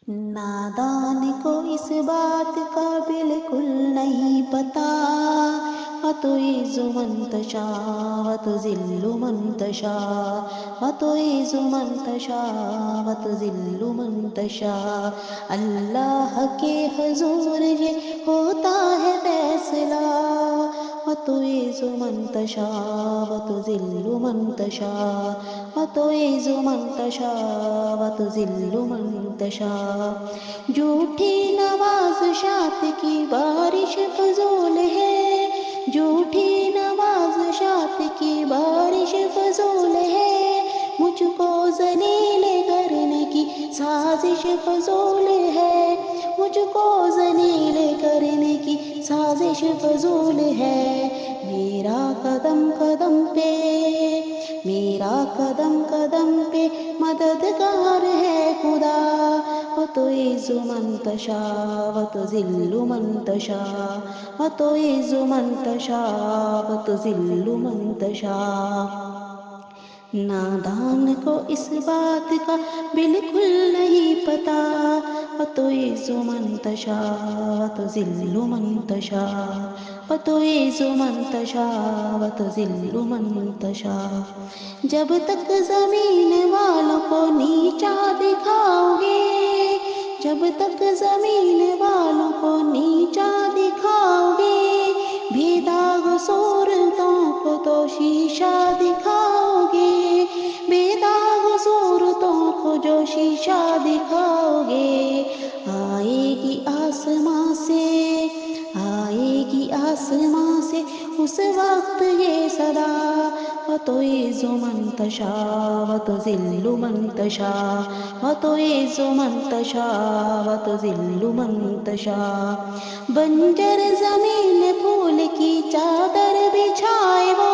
نادان کو اس بات کا بالکل نہیں پتا، وتعز من تشاء وتذل من تشاء، وتعز من تشاء وتذل من تشاء۔ اللہ کے حضور یہ ہوتا ہے فیصلہ، وتعز من تشاء وتذل من تشاء، وتعز من تشاء وتذل من تشاء۔ جھوٹی نوازشات کی بارش فضول ہے، جھوٹی نوازشات کی بارش فضول ہے، مجھ کو ذلیل کرنے کی سازش فضول ہے، مجھ کو ذلیل کرنے کی سازش فضول ہے۔ میرا قدم قدم پہ، میرا قدم قدم پہ مددگار ہے خدا، وتعز من تشاء وتذل من تشاء، وتعز من تشاء وتذل من تشاء۔ نادان کو اس بات کا بالکل نہیں پتا، وتعز من تشاء وتذل من تشاء، وتعز من تشاء وتذل من تشاء۔ جب تک زمین والوں کو نیچا دکھاؤ گے، جب تک زمین والوں کو نیچا دکھاؤ گے، بے داغ صورتوں کو تو شیشہ دکھاؤ گے، بے داغ صورتوں کو جو شیشہ دکھاؤ گے۔ آئے گی آسماں سے، آئے گی آسماں سے اس وقت یہ صدا، وتعز من تشاء وتذل من تشاء، وتعز من تشاء وتذل من تشاء۔ بنجر زمین پھول کی چادر بچھائے وہ،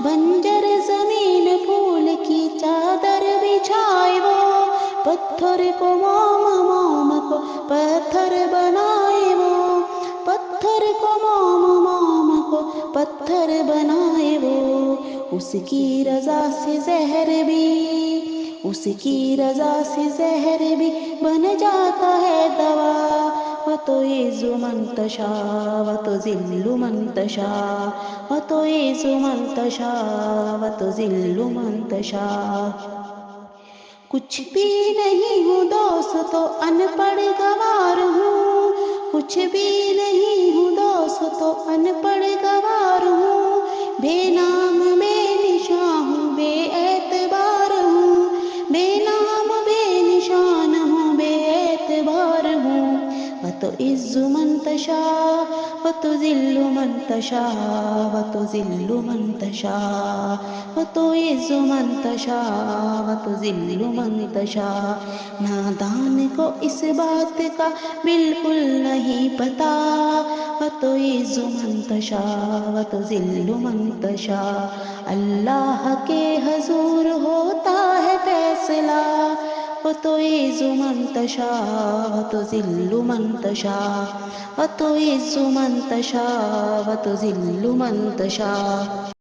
بنجر زمین پھول کی چادر بچھائے وہ، پتھر کو موم موم کو پتھر بنائے وہ، پتھر کو موم موم کو پتھر بنائے وہ۔ اس کی رضا سے زہر بھی، اس کی رضا سے زہر بھی بن جاتا ہے دوا، وتعز من تشاء وتذل من تشاء، وتعز من تشاء وتذل من تشاء۔ کچھ بھی نہیں ہوں دوستو ان پڑھ گوار ہوں، کچھ بھی نہیں ہوں دوستو ان پڑھ گوار ہوں، بے نام بے نشان ہوں، بے اعتبار ہوں، بے نام بے نشان ہوں، بے اعتبار ہوں۔ وتعز من تشاء وتذل من تشاء، وتذل من تشاء، وتعز من تشاء وتذل من تشاء۔ نادان کو اس بات کا بالکل نہیں پتا، وتعز من تشاء وتذل من تشاء۔ اللہ کے حضور ہوتا ہے فیصلہ، وتعز من تشاء وتذل من تشاء، وتعز من تشاء وتذل من تشاء۔